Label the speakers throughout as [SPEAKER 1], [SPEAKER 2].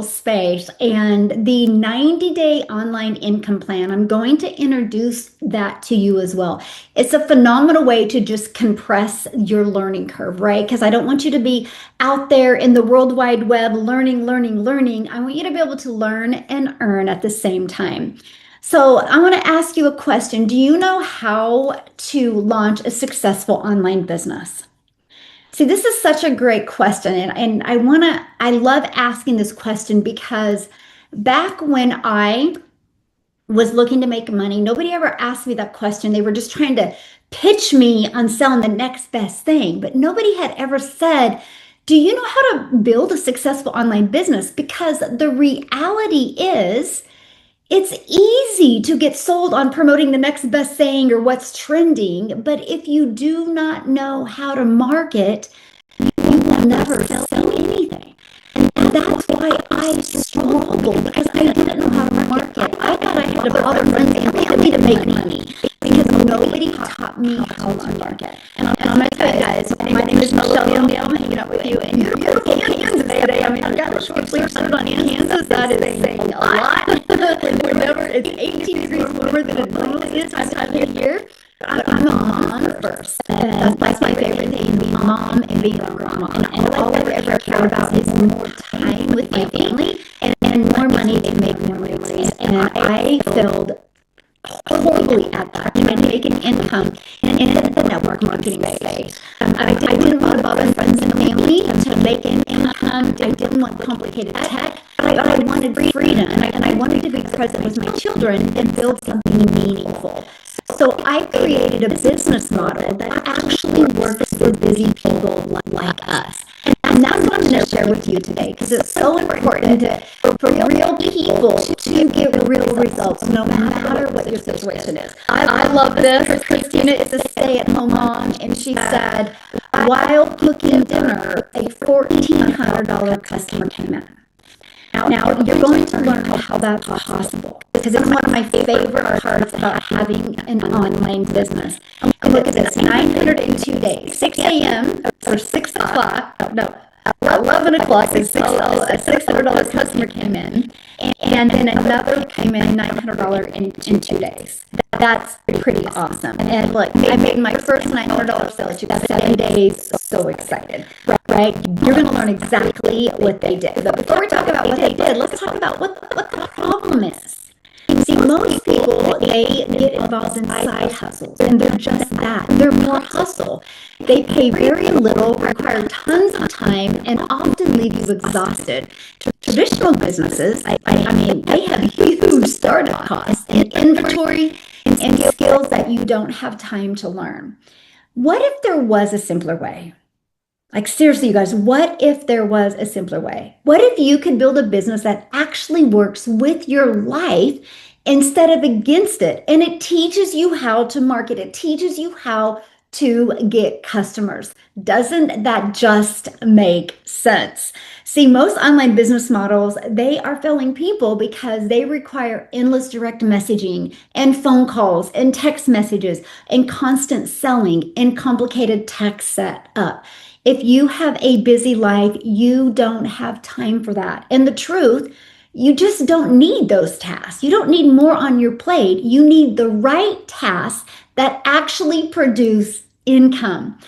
[SPEAKER 1] space and the 90-day online income plan. I'm going to introduce that to you as well. It's a phenomenal way to just compress your learning curve, right? Because I don't want you to be out there in the World Wide Web learning, learning, learning. I want you to be able to learn and earn at the same time. So I want to ask you a question. Do you know how to launch a successful online business? See, this is such a great question. And I love asking this question because back when I was looking to make money, nobody ever asked me that question. They were just trying to pitch me on selling the next best thing. But nobody had ever said, do you know how to build a successful online business? Because the reality is, it's easy to get sold on promoting the next best thing or what's trending, but if you do not know how to market, you will never sell anything. And that's why I struggled because I didn't know how to market. I thought I had to bother friends and family to make money because nobody taught me how to market. And I'm going to tell you guys, my name is Michelle Young. I'm hanging out with you in your beautiful Kansas today. I mean, I've got a short sleeve shirt on in Kansas. That is saying a lot. Whenever it's 18 degrees warmer than it normally is this time of year. I'm a mom first. That's my favorite thing, being a mom and being a grandma. And all I ever care about is more time with my family and more money to make more memories. And I failed horribly at that, trying to make an income in the network marketing space. I didn't want to bother friends and family to make an income. I didn't want complicated tech, but I wanted freedom, and I wanted to be present with my children and build something meaningful. So I created a business model that actually works for busy people like us. And that's what I'm going to share with you today because it's so important for real people to get real results no matter what your situation is. I love this. Christina is a stay-at-home mom, and she said, while cooking dinner, a $1,400 customer came in. Now, you're going to learn how that's possible because it's one of my favorite parts about having an online business. And look at this, 902 days, 6 a.m. or 6 o'clock, no, 11 o'clock, a $600 customer came in, and then another came in $900 in 2 days. That's pretty awesome. And look, I made my first $900 sale. It took 7 days. So excited, right? You're going to learn exactly what they did. But before we talk about what they did, let's talk about what the problem is. See, most people, they get involved in side hustles, and they're just that. They're more hustle. They pay very little, require tons of time, and often leave you exhausted. Traditional businesses, I mean, they have huge startup costs and inventory and skills that you don't have time to learn. What if there was a simpler way? Like, seriously, you guys, what if there was a simpler way? What if you could build a business that actually works with your life instead of against it? And it teaches you how to market. It teaches you how to get customers. Doesn't that just make sense? See, most online business models, they are failing people because they require endless direct messaging and phone calls and text messages and constant selling and complicated tech setup. If you have a busy life, you don't have time for that. And the truth, you just don't need those tasks. You don't need more on your plate. You need the right tasks that actually produce income.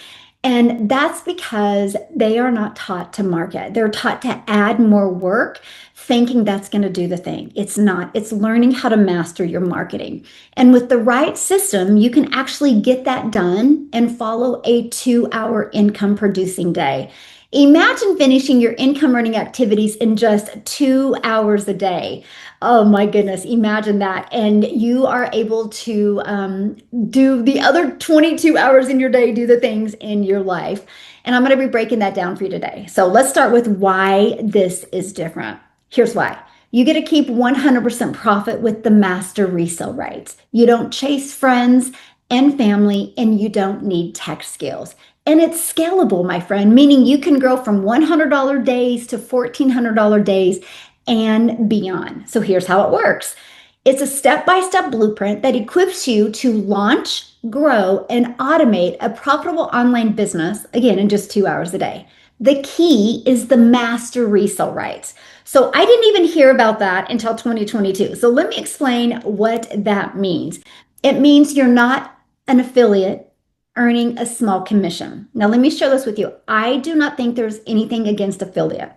[SPEAKER 1] And that's because they are not taught to market. They're taught to add more work, thinking that's going to do the thing. It's not. It's learning how to master your marketing. And with the right system, you can actually get that done and follow a 2-hour income producing day. Imagine finishing your income earning activities in just 2 hours a day. Oh my goodness, imagine that. And you are able to do the other 22 hours in your day, do the things in your life. And I'm going to be breaking that down for you today. So let's start with why this is different. Here's why. You get to keep 100% profit with the master resale rights. You don't chase friends and family, and you don't need tech skills. And it's scalable, my friend, meaning you can grow from $100 days to $1,400 days and beyond. So here's how it works. It's a step-by-step blueprint that equips you to launch, grow, and automate a profitable online business, again, in just 2 hours a day. The key is the master resale rights. So I didn't even hear about that until 2022. So let me explain what that means. It means you're not an affiliate earning a small commission. Now, let me share this with you. I do not think there's anything against affiliate.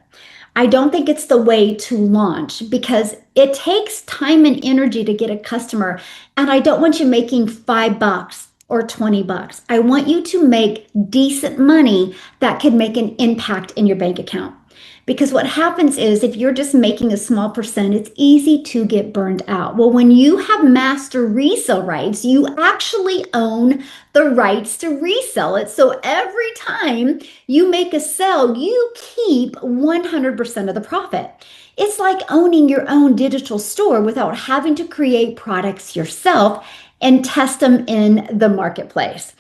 [SPEAKER 1] I don't think it's the way to launch because it takes time and energy to get a customer. And I don't want you making $5 or $20. I want you to make decent money that can make an impact in your bank account. Because what happens is if you're just making a small percent, it's easy to get burned out. Well, when you have master resale rights, you actually own the rights to resell it. So every time you make a sale, you keep 100% of the profit. It's like owning your own digital store without having to create products yourself and test them in the marketplace.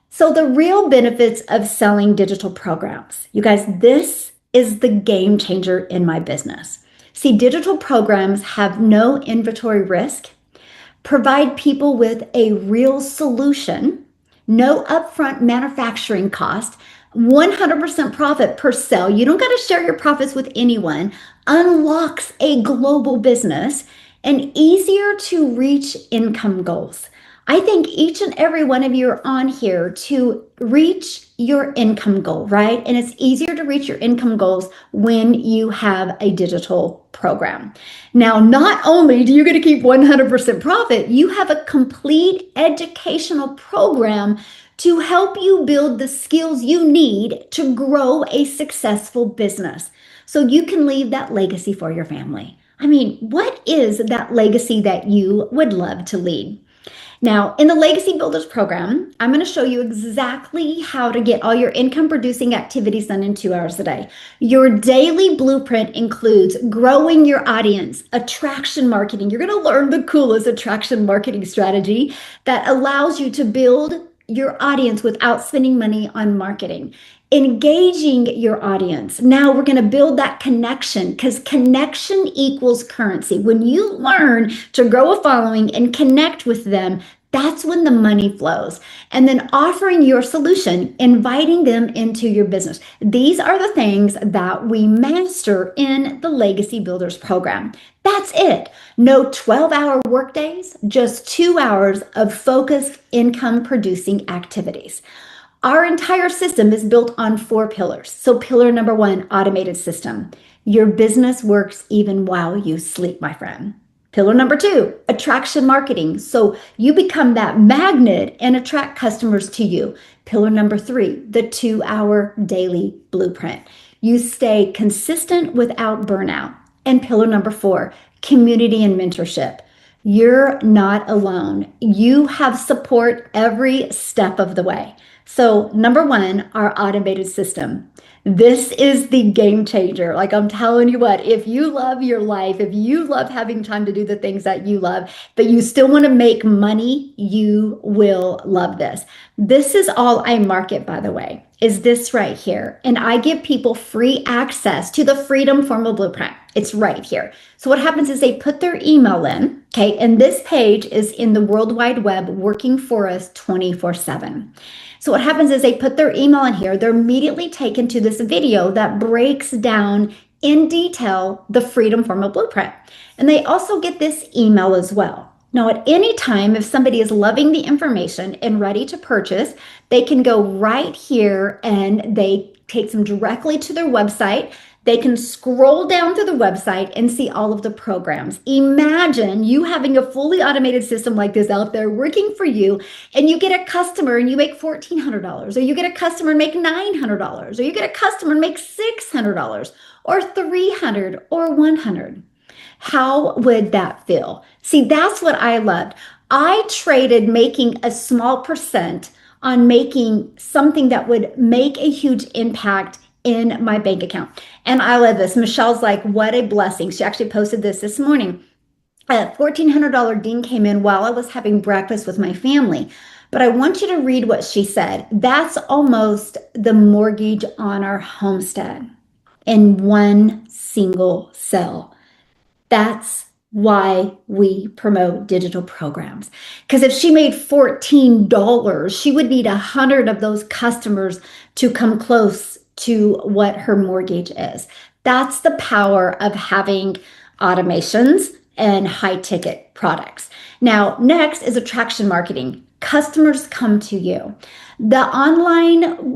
[SPEAKER 1] So the real benefits of selling digital programs, you guys, this is the game changer in my business. See, digital programs have no inventory risk, provide people with a real solution, no upfront manufacturing cost, 100% profit per sale. You don't got to share your profits with anyone, unlocks a global business, and easier to reach income goals. I think each and every one of you are on here to reach your income goal, right? And it's easier to reach your income goals when you have a digital program. Now, not only do you get to keep 100% profit, you have a complete educational program to help you build the skills you need to grow a successful business so you can leave that legacy for your family. I mean, what is that legacy that you would love to lead? Now, in the Legacy Builders program, I'm going to show you exactly how to get all your income producing activities done in 2 hours a day. Your daily blueprint includes growing your audience, attraction marketing. You're going to learn the coolest attraction marketing strategy that allows you to build your audience without spending money on marketing. Engaging your audience. Now we're going to build that connection because connection equals currency. When you learn to grow a following and connect with them, that's when the money flows. And then offering your solution, inviting them into your business. These are the things that we master in the Legacy Builders program. That's it. No 12-hour workdays, just 2 hours of focused income producing activities. Our entire system is built on 4 pillars. So pillar number 1, automated system. Your business works even while you sleep, my friend. Pillar number 2, attraction marketing. So you become that magnet and attract customers to you. Pillar number 3, the 2-hour daily blueprint. You stay consistent without burnout. And pillar number 4, community and mentorship. You're not alone. You have support every step of the way. So number 1, our automated system. This is the game changer. Like I'm telling you what, if you love your life, if you love having time to do the things that you love, but you still want to make money, you will love this. This is all I market, by the way, is this right here. And I give people free access to the Freedom Formula Blueprint. It's right here. So what happens is they put their email in, okay, and this page is in the World Wide Web working for us 24/7. So what happens is they put their email in here, they're immediately taken to this video that breaks down in detail the Freedom Formula Blueprint. And they also get this email as well. Now, at any time, if somebody is loving the information and ready to purchase, they can go right here and they takes them directly to their website. They can scroll down to the website and see all of the programs. Imagine you having a fully automated system like this out there working for you, and you get a customer and you make $1,400, or you get a customer and make $900, or you get a customer and make $600, or $300, or $100. How would that feel? See, that's what I loved. I traded making a small percent on making something that would make a huge impact in my bank account. And I love this. Michelle's like, what a blessing. She actually posted this morning. A $1,400 ding came in while I was having breakfast with my family. But I want you to read what she said. That's almost the mortgage on our homestead in one single sale. That's why we promote digital programs. Because if she made $14, she would need 100 of those customers to come close to what her mortgage is. That's the power of having automations and high ticket products. Now, next is attraction marketing. Customers come to you. The online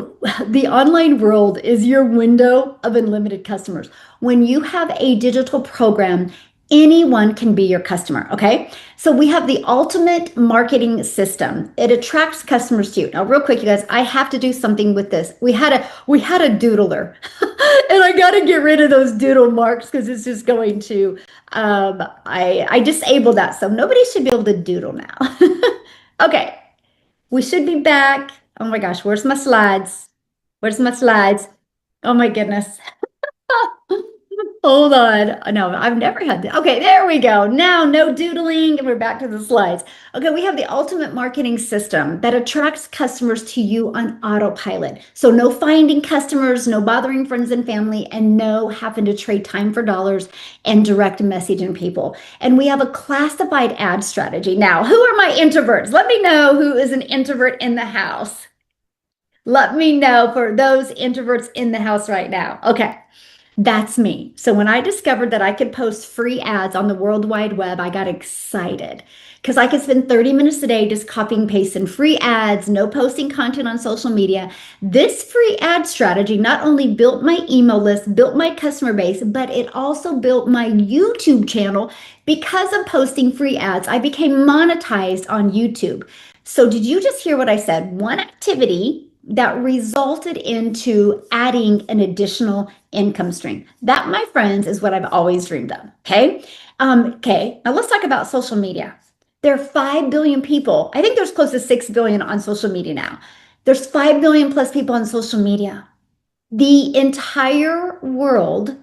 [SPEAKER 1] world is your window of unlimited customers. When you have a digital program, anyone can be your customer, okay? So we have the ultimate marketing system. It attracts customers to you. Now, real quick, you guys, I have to do something with this. We had a doodler, and I got to get rid of those doodle marks because it's just going to. I disabled that, so nobody should be able to doodle now. Okay, we should be back. Oh my gosh, where's my slides? Where's my slides? Oh my goodness. Hold on. No, I've never had that. Okay, there we go. Now, no doodling, and we're back to the slides. Okay, we have the ultimate marketing system that attracts customers to you on autopilot. So, no finding customers, no bothering friends and family, and no having to trade time for dollars and direct messaging people. And we have a classified ad strategy. Now, who are my introverts? Let me know who is an introvert in the house. Let me know for those introverts in the house right now. Okay. That's me. So when I discovered that I could post free ads on the World Wide Web, I got excited because I could spend 30 minutes a day just copying, pasting free ads, no posting content on social media. This free ad strategy not only built my email list, built my customer base, but it also built my YouTube channel because of posting free ads. I became monetized on YouTube. So did you just hear what I said? One activity that resulted into adding an additional income stream. That, my friends, is what I've always dreamed of. Okay. Okay. Now let's talk about social media. There are 5 billion people. I think there's close to 6 billion on social media now. There's 5 billion plus people on social media. The entire world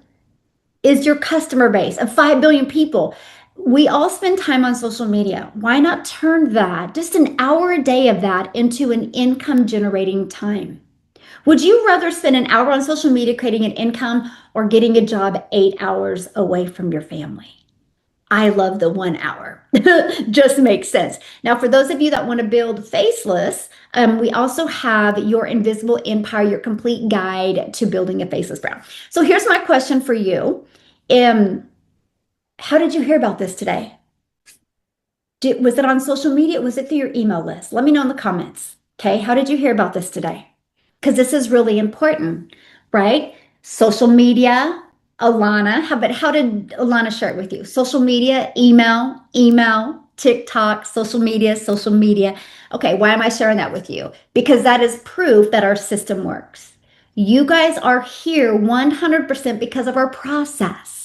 [SPEAKER 1] is your customer base of 5 billion people. We all spend time on social media. Why not turn that, just an hour a day of that, into an income generating time? Would you rather spend an hour on social media creating an income or getting a job 8 hours away from your family? I love the 1 hour. Just makes sense. Now, for those of you that want to build faceless, we also have your Invisible Empire, your complete guide to building a faceless brand. So here's my question for you. How did you hear about this today? Was it on social media? Was it through your email list? Let me know in the comments. Okay, how did you hear about this today? Because this is really important, right? Social media, Alana. How did Alana share it with you? Social media, email, TikTok, social media, social media. Okay, why am I sharing that with you? Because that is proof that our system works. You guys are here 100% because of our process.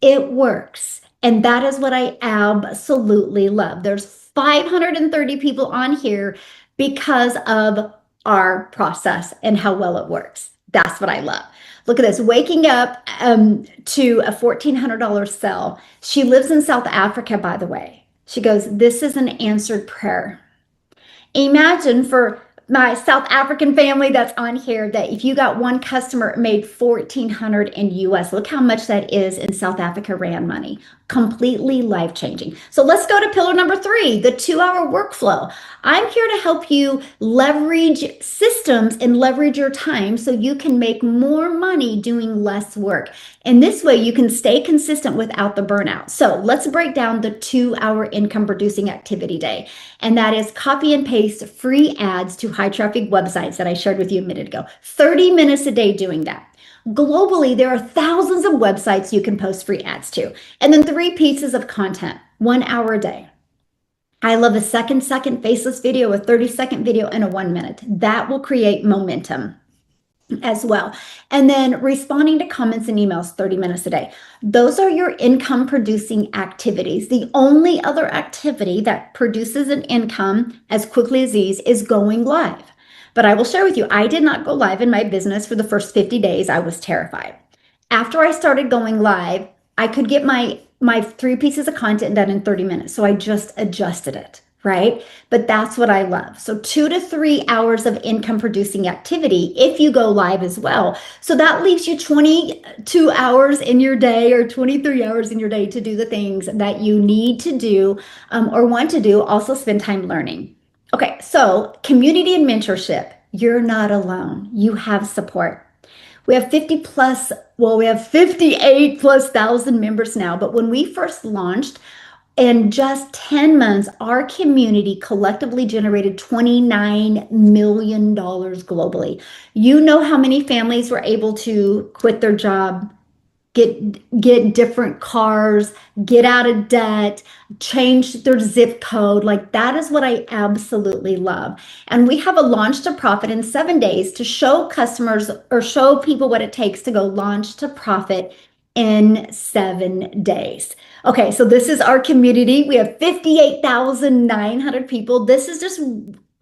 [SPEAKER 1] It works. And that is what I absolutely love. There's 530 people on here because of our process and how well it works. That's what I love. Look at this, waking up to a $1,400 sell. She lives in South Africa, by the way. She goes, this is an answered prayer. Imagine for my South African family that's on here that if you got one customer, it made 1,400 in US. Look how much that is in South Africa rand money. Completely life-changing. So let's go to pillar number 3, the 2-hour workflow. I'm here to help you leverage systems and leverage your time so you can make more money doing less work. And this way you can stay consistent without the burnout. So let's break down the 2-hour income producing activity day. And that is copy and paste free ads to high traffic websites that I shared with you a minute ago. 30 minutes a day doing that. Globally, there are thousands of websites you can post free ads to. And then 3 pieces of content, 1 hour a day. I love a second faceless video, a 30-second video, and a 1-minute. That will create momentum as well. And then responding to comments and emails 30 minutes a day. Those are your income producing activities. The only other activity that produces an income as quickly as these is going live. But I will share with you, I did not go live in my business for the first 50 days. I was terrified. After I started going live, I could get my 3 pieces of content done in 30 minutes. So I just adjusted it, right? But that's what I love. So 2 to 3 hours of income producing activity if you go live as well. So that leaves you 22 hours in your day or 23 hours in your day to do the things that you need to do or want to do. Also spend time learning. Okay, so community and mentorship. You're not alone. You have support. We have 50 plus, well, we have 58 plus thousand members now. But when we first launched, in just 10 months, our community collectively generated $29 million globally. You know how many families were able to quit their job, get different cars, get out of debt, change their zip code. Like that is what I absolutely love. And we have a launch to profit in 7 days to show customers or show people what it takes to go launch to profit in 7 days. Okay, so this is our community. We have 58,900 people. This is just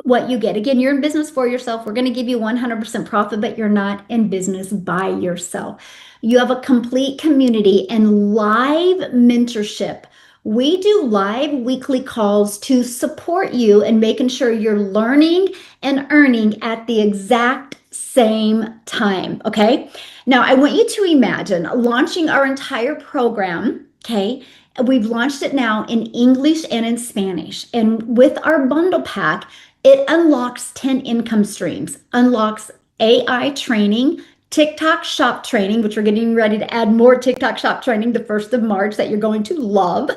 [SPEAKER 1] what you get. Again, you're in business for yourself. We're going to give you 100% profit, but you're not in business by yourself. You have a complete community and live mentorship. We do live weekly calls to support you and making sure you're learning and earning at the exact same time. Okay. Now, I want you to imagine launching our entire program. Okay. We've launched it now in English and in Spanish. And with our bundle pack, it unlocks 10 income streams, unlocks AI training, TikTok shop training, which we're getting ready to add more TikTok shop training the 1st of March that you're going to love,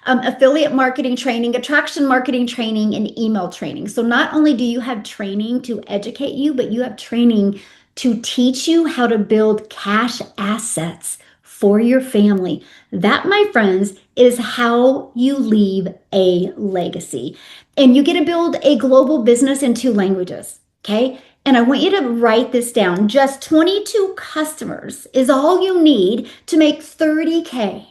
[SPEAKER 1] affiliate marketing training, attraction marketing training, and email training. So not only do you have training to educate you, but you have training to teach you how to build cash assets for your family. That, my friends, is how you leave a legacy. And you get to build a global business in 2 languages, okay? And I want you to write this down. Just 22 customers is all you need to make 30K.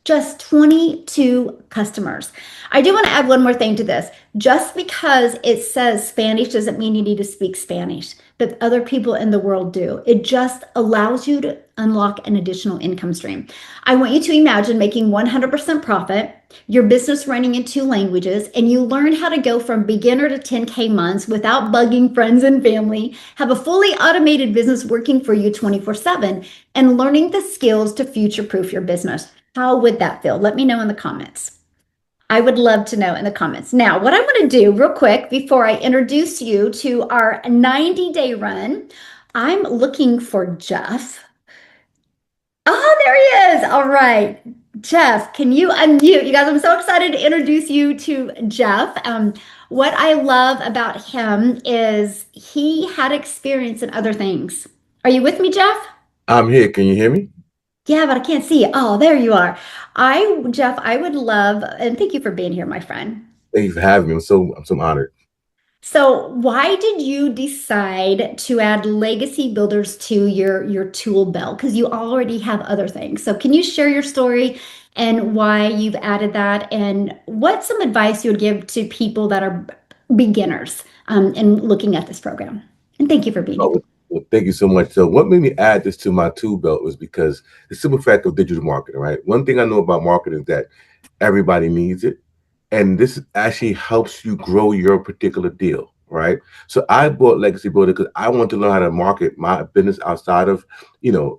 [SPEAKER 1] Just 22 customers. I do want to add one more thing to this. Just because it says Spanish doesn't mean you need to speak Spanish, but other people in the world do. It just allows you to unlock an additional income stream. I want you to imagine making 100% profit, your business running in 2 languages, and you learn how to go from beginner to 10K months without bugging friends and family, have a fully automated business working for you 24/7, and learning the skills to future-proof your business. How would that feel? Let me know in the comments. I would love to know in the comments. Now, what I want to do real quick before I introduce you to our 90-day run, I'm looking for Jeff. Oh, there he is. All right. Jeff, can you unmute? You guys, I'm so excited to introduce you to Jeff. What I love about him is he had experience in other things. Are you with me, Jeff?
[SPEAKER 2] I'm here. Can you hear me?
[SPEAKER 1] Yeah, but I can't see you. Oh, there you are. Jeff, I would love, and thank you for being here, my friend.
[SPEAKER 2] Thank you for having me. I'm so honored.
[SPEAKER 1] So, why did you decide to add legacy builders to your tool belt? Because you already have other things. So, can you share your story and why you've added that, and what's some advice you would give to people that are beginners in looking at this program? And thank you for being here.
[SPEAKER 2] Well, thank you so much. So, what made me add this to my tool belt was because the simple fact of digital marketing, right? One thing I know about marketing is that everybody needs it. And this actually helps you grow your particular deal, right? So I bought Legacy Builder because I want to learn how to market my business outside of,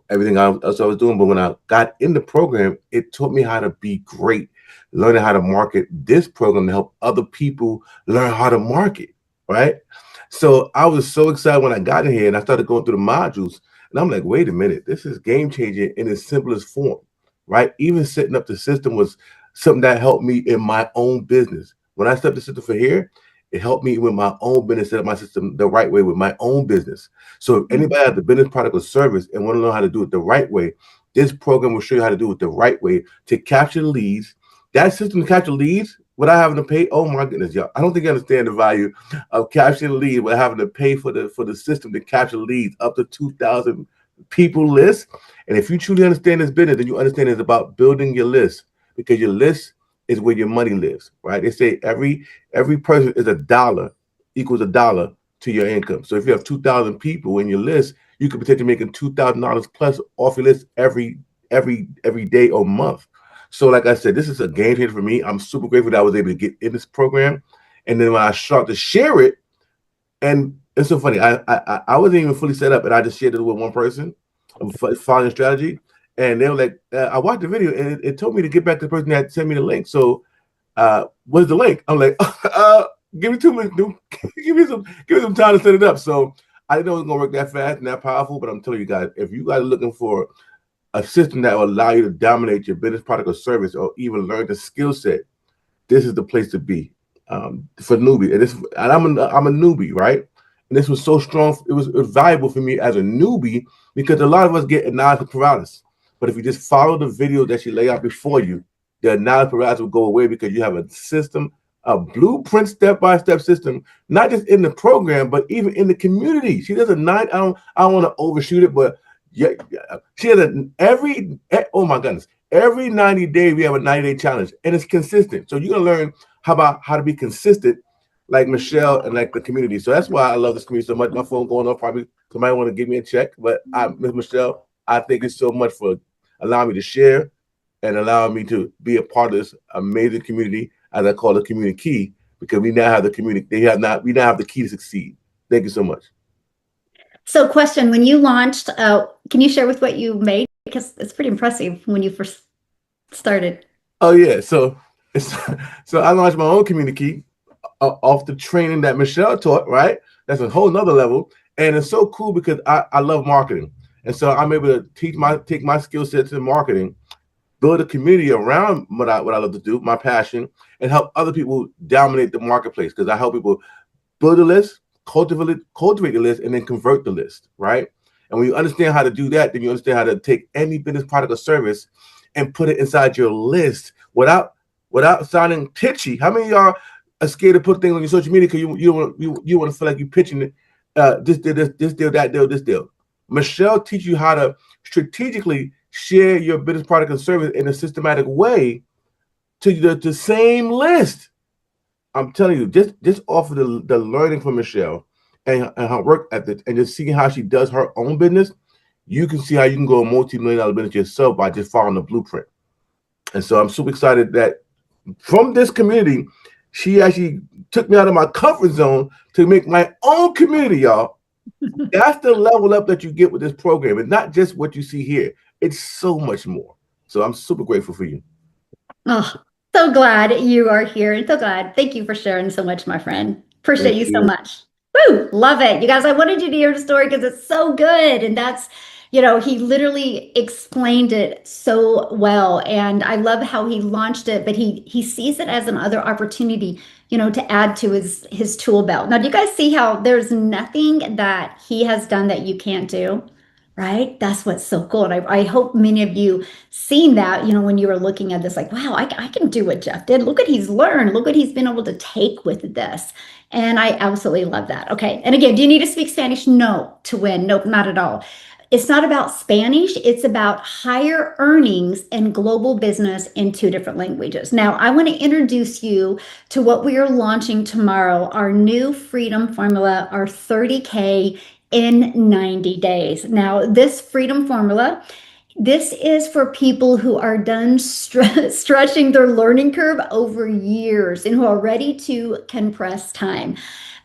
[SPEAKER 2] everything else I was doing. But when I got in the program, it taught me how to be great, learning how to market this program to help other people learn how to market, right? So I was so excited when I got in here and I started going through the modules. And I'm like, wait a minute, this is game changing in its simplest form, right? Even setting up the system was something that helped me in my own business. When I set up the system for here, it helped me with my own business, set up my system the right way with my own business. So if anybody has a business product or service and want to learn how to do it the right way, this program will show you how to do it the right way to capture leads. That system to capture leads without having to pay. Oh my goodness, y'all. I don't think you understand the value of capturing leads without having to pay for the system to capture leads up to 2,000 people list. And if you truly understand this business, then you understand it's about building your list, because your list is where your money lives, right? They say every person is a dollar equals a dollar to your income. So if you have 2,000 people in your list, you could potentially making $2,000 plus off your list every day or month. So like I said, this is a game changer for me. I'm super grateful that I was able to get in this program. And then when I started to share it, and it's so funny, I wasn't even fully set up, and I just shared it with one person, following strategy. And they were like, I watched the video and it told me to get back to the person that sent me the link. So what's the link? I'm like, give me 2 minutes. Give me some time to set it up. So I didn't know it was gonna work that fast and that powerful, but I'm telling you guys, if you guys are looking for a system that will allow you to dominate your business, product, or service, or even learn the skill set, this is the place to be for newbie. And I'm a newbie, right? And this was so strong. It was valuable for me as a newbie because a lot of us get analysis paralysis. But if you just follow the video that she lay out before you, the analysis paralysis will go away because you have a system, a blueprint, step-by-step system, not just in the program, but even in the community. She does a nine. I don't want to overshoot it, but yeah, she has oh my goodness, every 90 days we have a 90-day challenge, and it's consistent. So you're gonna learn how to be consistent, like Michelle and like the community. So that's why I love this community so much. My phone going off, probably somebody want to give me a check, but Miss Michelle, I thank you so much for allowing me to share and allowing me to be a part of this amazing community, as I call it, community key, because we now have the community. We now have the key to succeed. Thank you so much.
[SPEAKER 1] So question, when you launched, can you share with what you made? Because it's pretty impressive when you first started.
[SPEAKER 2] Oh yeah, so I launched my own community key off the training that Michelle taught, right? That's a whole nother level. And it's so cool because I love marketing. And so I'm able to take my skill sets in marketing, build a community around what I love to do, my passion, and help other people dominate the marketplace. Because I help people build a list, cultivate the list, and then convert the list, right? And when you understand how to do that, then you understand how to take any business, product, or service and put it inside your list without sounding pitchy. How many of y'all are scared to put things on your social media because you want to feel like you're pitching it? This deal, that deal, this deal. Michelle teaches you how to strategically share your business, product, and service in a systematic way to the same list. I'm telling you, just off of the learning from Michelle and her work ethic, and just seeing how she does her own business, you can see how you can go a multi-million-dollar business yourself by just following the blueprint. And so I'm super excited that from this community, she actually took me out of my comfort zone to make my own community, y'all. That's the level up that you get with this program. It's not just what you see here. It's so much more. So I'm super grateful for you.
[SPEAKER 1] Oh, so glad you are here and so glad. Thank you for sharing so much, my friend. Appreciate you so much. Woo, love it. You guys, I wanted you to hear the story because it's so good. And that's, he literally explained it so well. And I love how he launched it, but he sees it as another opportunity, to add to his tool belt. Now, do you guys see how there's nothing that he has done that you can't do? Right? That's what's so cool. And I hope many of you seen that, when you were looking at this, like, wow, I can do what Jeff did. Look what he's learned. Look what he's been able to take with this. And I absolutely love that. Okay. And again, do you need to speak Spanish? No, to win. Nope, not at all. It's not about Spanish. It's about higher earnings and global business in 2 different languages. Now, I want to introduce you to what we are launching tomorrow, our new Freedom Formula, our 30K in 90 days. Now, this Freedom Formula, this is for people who are done stretching their learning curve over years and who are ready to compress time.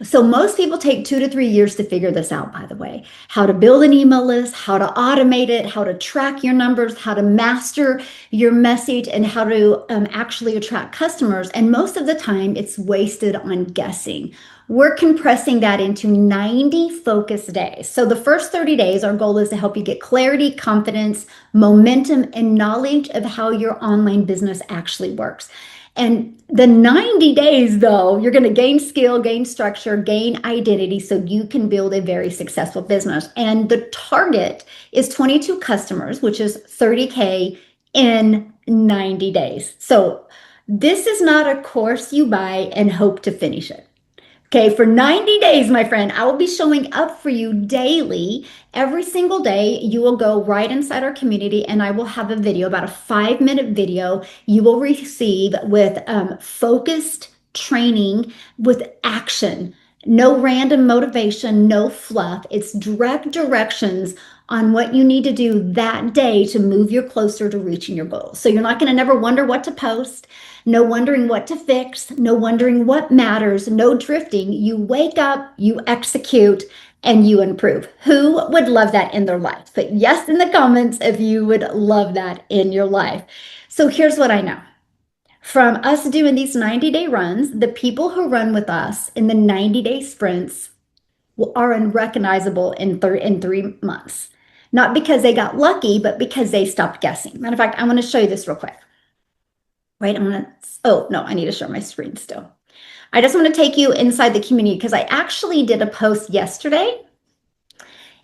[SPEAKER 1] So most people take 2 to 3 years to figure this out, by the way. How to build an email list, how to automate it, how to track your numbers, how to master your message, and how to actually attract customers. And most of the time, it's wasted on guessing. We're compressing that into 90 focus days. So the first 30 days, our goal is to help you get clarity, confidence, momentum, and knowledge of how your online business actually works. And the 90 days, though, you're going to gain skill, gain structure, gain identity so you can build a very successful business. And the target is 22 customers, which is 30K in 90 days. So this is not a course you buy and hope to finish it. Okay, for 90 days, my friend, I will be showing up for you daily. Every single day, you will go right inside our community and I will have a video, about a 5-minute video you will receive with focused training with action. No random motivation, no fluff. It's direct directions on what you need to do that day to move you closer to reaching your goals. So you're not going to never wonder what to post. No wondering what to fix, no wondering what matters, no drifting. You wake up, you execute, and you improve. Who would love that in their life? Put yes in the comments if you would love that in your life. So here's what I know. From us doing these 90-day runs, the people who run with us in the 90-day sprints are unrecognizable in 3 months. Not because they got lucky, but because they stopped guessing. Matter of fact, I want to show you this real quick. Right, oh no, I need to share my screen still. I just want to take you inside the community because I actually did a post yesterday.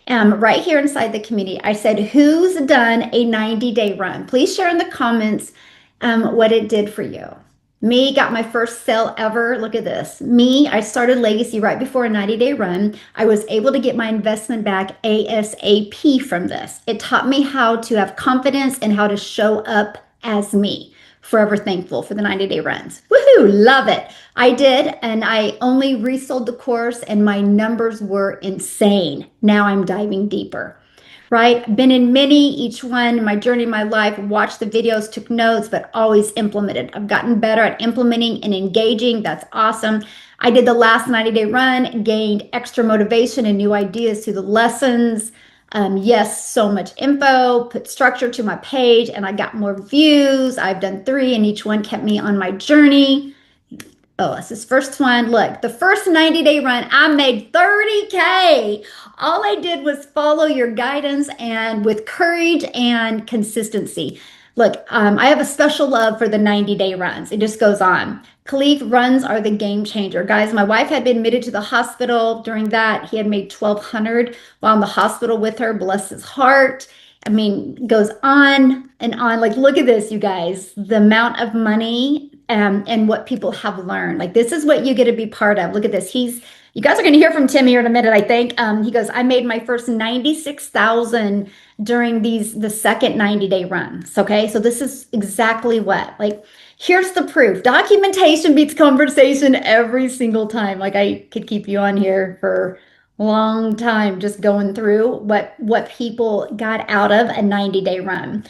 [SPEAKER 1] Right here inside the community, I said, who's done a 90-day run? Please share in the comments what it did for you. Me, got my first sale ever. Look at this. Me, I started Legacy right before a 90-day run. I was able to get my investment back ASAP from this. It taught me how to have confidence and how to show up as me. Forever thankful for the 90-day runs. Woohoo, love it. I did, and I only resold the course, and my numbers were insane. Now I'm diving deeper, right? Been in many, each one, my journey in my life, watched the videos, took notes, but always implemented. I've gotten better at implementing and engaging. That's awesome. I did the last 90-day run, gained extra motivation and new ideas through the lessons. Yes, so much info, put structure to my page, and I got more views. I've done 3, and each one kept me on my journey. Oh, this is first one. Look, the first 90-day run, I made 30K. All I did was follow your guidance and with courage and consistency. Look, I have a special love for the 90-day runs. It just goes on. Khalif, runs are the game changer. Guys, my wife had been admitted to the hospital. During that, he had made 1,200 while in the hospital with her. Bless his heart. I mean, goes on and on. Like, look at this, you guys. The amount of money and what people have learned. Like, this is what you get to be part of. Look at this. You guys are going to hear from Tim here in a minute, I think. He goes, I made my first 96,000 during the second 90-day runs. Okay, so this is exactly what, like, here's the proof. Documentation beats conversation every single time. Like, I could keep you on here for a long time just going through what people got out of a 90-day run.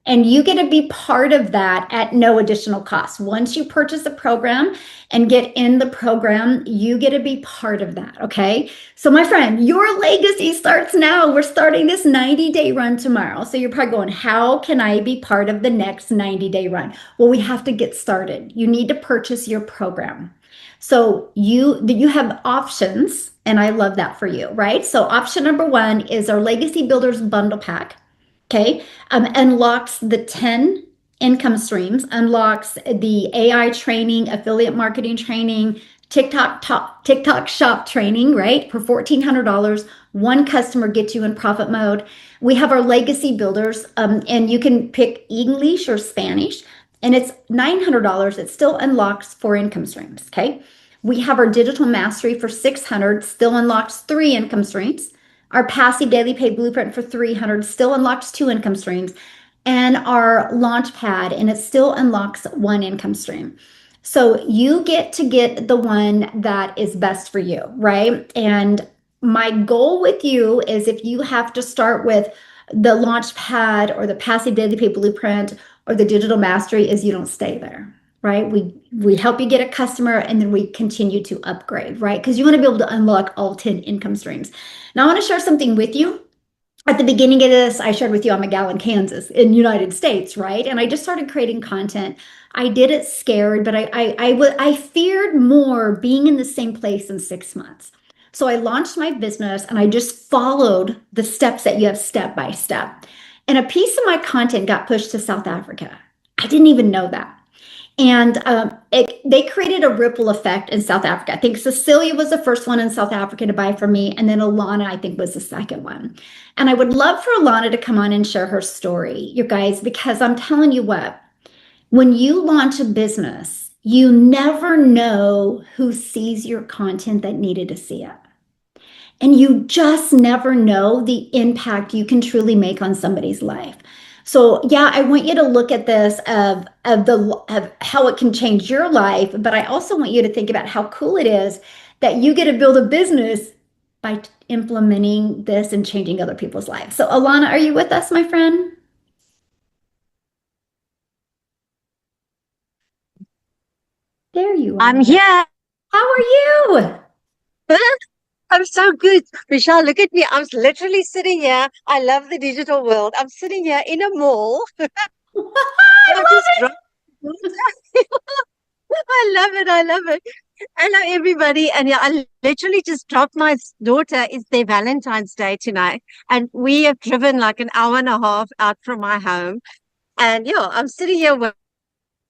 [SPEAKER 1] And you get to be part of that at no additional cost. Once you purchase a program and get in the program, you get to be part of that, okay? So my friend, your legacy starts now. We're starting this 90-day run tomorrow. So you're probably going, how can I be part of the next 90-day run? Well, we have to get started. You need to purchase your program. So you have options, and I love that for you, right? So option number 1 is our Legacy Builders Bundle Pack. Okay, unlocks the 10 income streams, unlocks the AI training, affiliate marketing training, TikTok shop training, right? For $1,400, one customer gets you in profit mode. We have our Legacy Builders, and you can pick English or Spanish, and it's $900. It still unlocks 4 income streams, okay? We have our Digital Mastery for $600, still unlocks 3 income streams. Our Passive Daily Pay Blueprint for $300 still unlocks 2 income streams, and our Launchpad, and it still unlocks 1 income stream. So you get to get the one that is best for you, right? And my goal with you is, if you have to start with the Launchpad or the Passive Daily Pay Blueprint or the Digital Mastery, is you don't stay there. Right? We help you get a customer, and then we continue to upgrade, right? Because you want to be able to unlock all 10 income streams. Now, I want to share something with you. At the beginning of this, I shared with you I'm McAllen, Kansas, in United States, right? And I just started creating content. I did it scared, but I feared more being in the same place in 6 months. So I launched my business, and I just followed the steps that you have step by step. And a piece of my content got pushed to South Africa. I didn't even know that. And they created a ripple effect in South Africa. I think Cecilia was the first one in South Africa to buy from me, and then Alana, I think, was the second one. And I would love for Alana to come on and share her story, you guys, because I'm telling you what, when you launch a business, you never know who sees your content that needed to see it. And you just never know the impact you can truly make on somebody's life. So yeah, I want you to look at this of how it can change your life, but I also want you to think about how cool it is that you get to build a business by implementing this and changing other people's lives. So Alana, are you with us, my friend? There you are.
[SPEAKER 3] I'm here.
[SPEAKER 1] How are you?
[SPEAKER 3] I'm so good. Michelle, look at me. I'm literally sitting here. I love the digital world. I'm sitting here in a mall.
[SPEAKER 1] I
[SPEAKER 3] I
[SPEAKER 1] love it.
[SPEAKER 3] love it. I love it. Hello, everybody. And yeah, I literally just dropped my daughter. It's their Valentine's Day tonight. And we have driven like an hour and a half out from my home. And yeah, I'm sitting here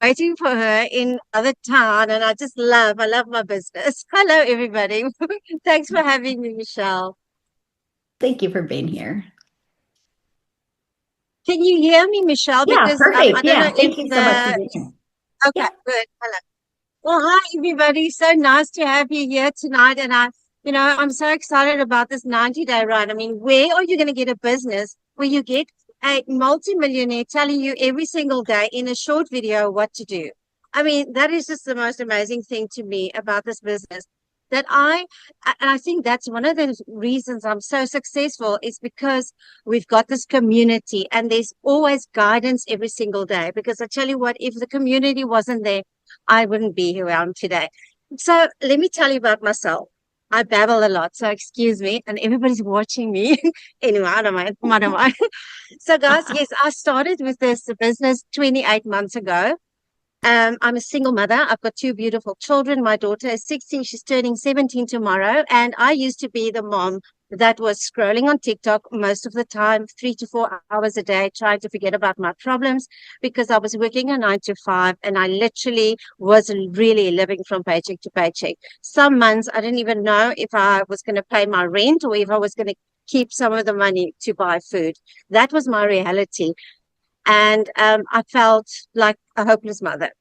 [SPEAKER 3] waiting for her in other town. And I love my business. Hello, everybody. Thanks for having me, Michelle.
[SPEAKER 1] Thank you for being here.
[SPEAKER 3] Can you hear me, Michelle?
[SPEAKER 1] Yeah,
[SPEAKER 3] Because
[SPEAKER 1] perfect.
[SPEAKER 3] I don't
[SPEAKER 1] Yeah,
[SPEAKER 3] know
[SPEAKER 1] thank
[SPEAKER 3] if
[SPEAKER 1] you so much for being here.
[SPEAKER 3] okay,
[SPEAKER 1] Yeah.
[SPEAKER 3] good. Hello. Well, hi everybody. So nice to have you here tonight. And I'm so excited about this 90-day run. I mean, where are you going to get a business where you get a multimillionaire telling you every single day in a short video what to do? I mean, that is just the most amazing thing to me about this business. And I think that's one of the reasons I'm so successful is because we've got this community and there's always guidance every single day. Because I tell you what, if the community wasn't there, I wouldn't be who I am today. So let me tell you about myself. I babble a lot, so excuse me. And everybody's watching me. Anyway, I don't mind. I don't mind. So guys, yes, I started with this business 28 months ago. I'm a single mother. I've got two beautiful children. My daughter is 16. She's turning 17 tomorrow. And I used to be the mom that was scrolling on TikTok most of the time, 3 to 4 hours a day, trying to forget about my problems because I was working a 9 to 5 and I literally was really living from paycheck to paycheck. Some months I didn't even know if I was going to pay my rent or if I was going to keep some of the money to buy food. That was my reality. And I felt like a hopeless mother.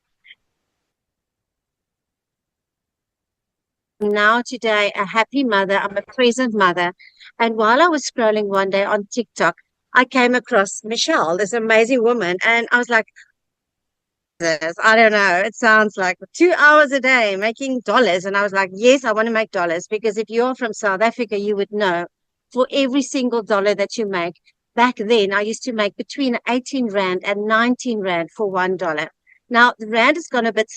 [SPEAKER 3] Now today, a happy mother. I'm a present mother. And while I was scrolling one day on TikTok, I came across Michelle, this amazing woman. And I was like, I don't know. It sounds like 2 hours a day making dollars. And I was like, yes, I want to make dollars because if you're from South Africa, you would know for every single dollar that you make. Back then, I used to make between 18 Rand and 19 Rand for $1. Now, the Rand has gone a bit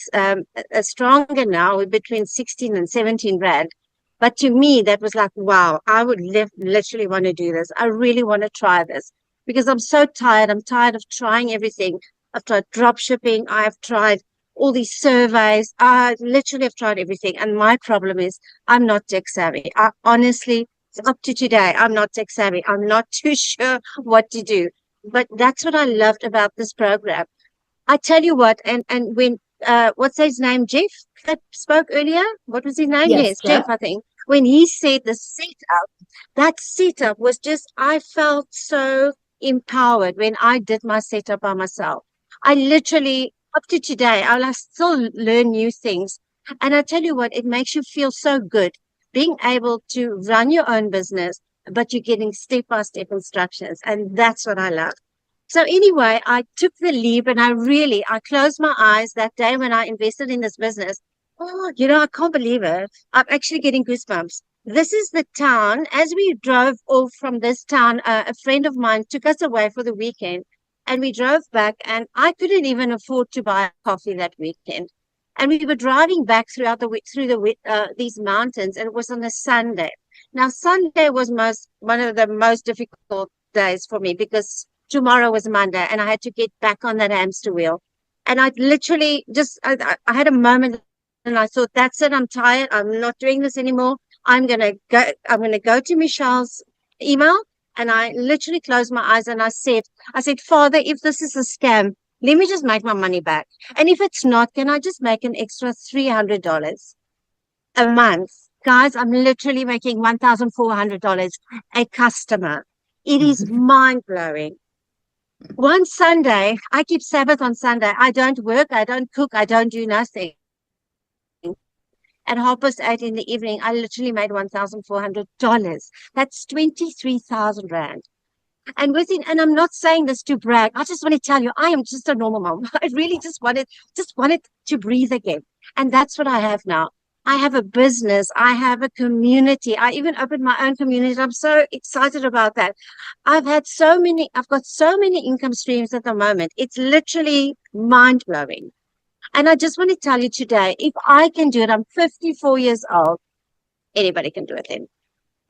[SPEAKER 3] stronger now, between 16 and 17 Rand. But to me, that was like, wow, I would literally want to do this. I really want to try this because I'm so tired. I'm tired of trying everything. I've tried drop shipping. I've tried all these surveys. I literally have tried everything. And my problem is I'm not tech savvy. I honestly, up to today, I'm not tech savvy. I'm not too sure what to do. But that's what I loved about this program. I tell you what, and when what's his name, Jeff, that spoke earlier? What was his name?
[SPEAKER 1] Yes,
[SPEAKER 3] Yes, Jeff, I think. When he said the setup, that setup was just, I felt so empowered when I did my setup by myself. I literally, up to today, I still learn new things. And I tell you what, it makes you feel so good being able to run your own business, but you're getting step-by-step instructions. And that's what I love. So anyway, I took the leap and I closed my eyes that day when I invested in this business. Oh, I can't believe it. I'm actually getting goosebumps. This is the town. As we drove off from this town, a friend of mine took us away for the weekend and we drove back and I couldn't even afford to buy coffee that weekend. And we were driving back these mountains and it was on a Sunday. Now, Sunday was one of the most difficult days for me because tomorrow was Monday and I had to get back on that hamster wheel. And I literally I had a moment and I thought, that's it. I'm tired. I'm not doing this anymore. I'm going to go to Michelle's email. And I literally closed my eyes and I said, Father, if this is a scam, let me just make my money back. And if it's not, can I just make an extra $300 a month? Guys, I'm literally making $1,400 a customer. It is mind blowing. One Sunday, I keep Sabbath on Sunday. I don't work, I don't cook, I don't do nothing. At 8:30 in the evening, I literally made $1,400. That's 23,000 Rand. And I'm not saying this to brag. I just want to tell you, I am just a normal mom. I really just wanted to breathe again. And that's what I have now. I have a business. I have a community. I even opened my own community. I'm so excited about that. I've got so many income streams at the moment. It's literally mind blowing. And I just want to tell you today, if I can do it, I'm 54 years old. Anybody can do it then.